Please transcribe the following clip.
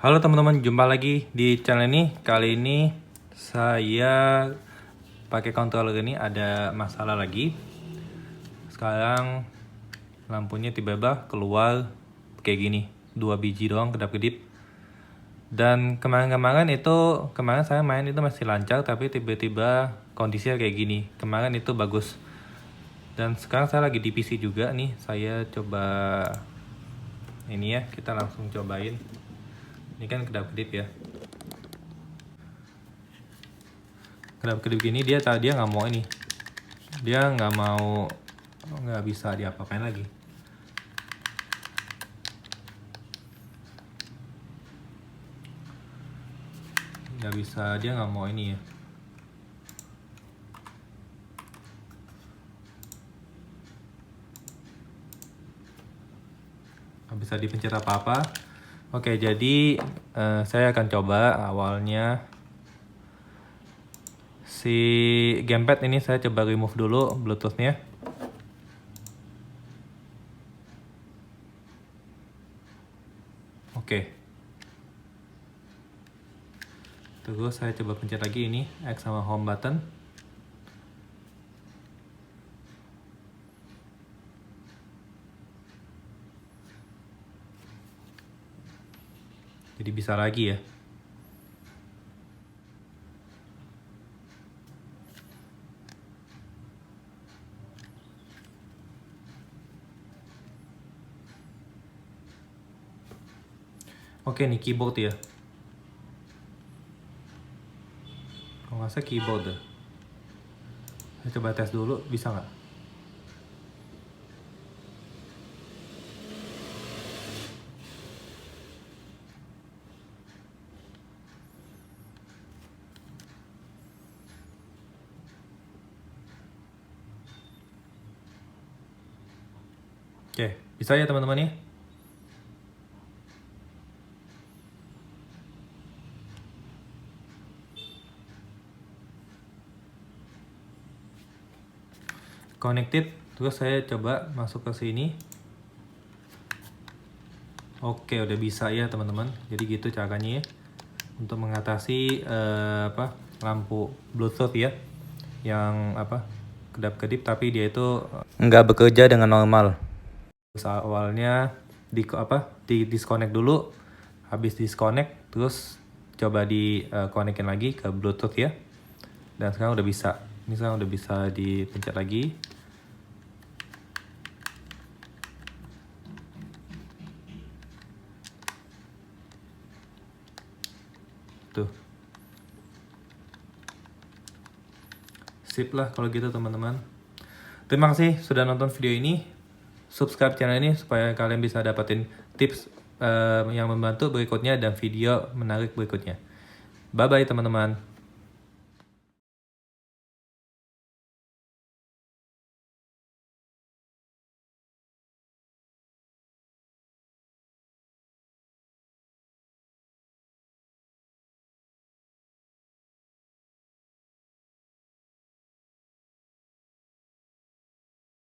Halo teman-teman, jumpa lagi di channel ini. Kali ini saya pakai controller ini ada masalah lagi. Sekarang lampunya tiba-tiba keluar kayak gini, 2 biji doang kedap-kedip. Dan kemarin saya main itu masih lancar, tapi tiba-tiba kondisinya kayak gini. Kemarin itu bagus. Dan sekarang saya lagi di PC juga nih. Saya coba ini ya, kita langsung cobain. Ini kan kedap-kedip ya. Kedap-kedip gini dia nggak mau ini. Dia nggak bisa diapa-apain lagi. Nggak bisa, dia nggak mau ini ya. Nggak bisa dipencet apa-apa. Oke, jadi saya akan coba awalnya si gamepad ini saya coba remove dulu bluetoothnya. Oke. Terus saya coba pencet lagi ini X sama home button. Jadi bisa lagi ya. Oke, nih keyboard ya. Kalau nggak salah keyboard deh. Saya coba tes dulu, bisa nggak? Oke, bisa ya teman-teman ya. Connected, terus saya coba masuk ke sini. Oke, udah bisa ya teman-teman. Jadi gitu caranya ya untuk mengatasi lampu Bluetooth ya yang kedap-kedip tapi dia itu nggak bekerja dengan normal. Terus awalnya di disconnect dulu, habis disconnect terus coba di konekin lagi ke Bluetooth ya. Dan sekarang udah bisa. Ini sekarang udah bisa dipencet lagi. Tuh. Sip lah kalau gitu teman-teman. Terima kasih sudah nonton video ini. Subscribe channel ini supaya kalian bisa dapetin tips yang membantu berikutnya dan video menarik berikutnya. Bye bye teman-teman.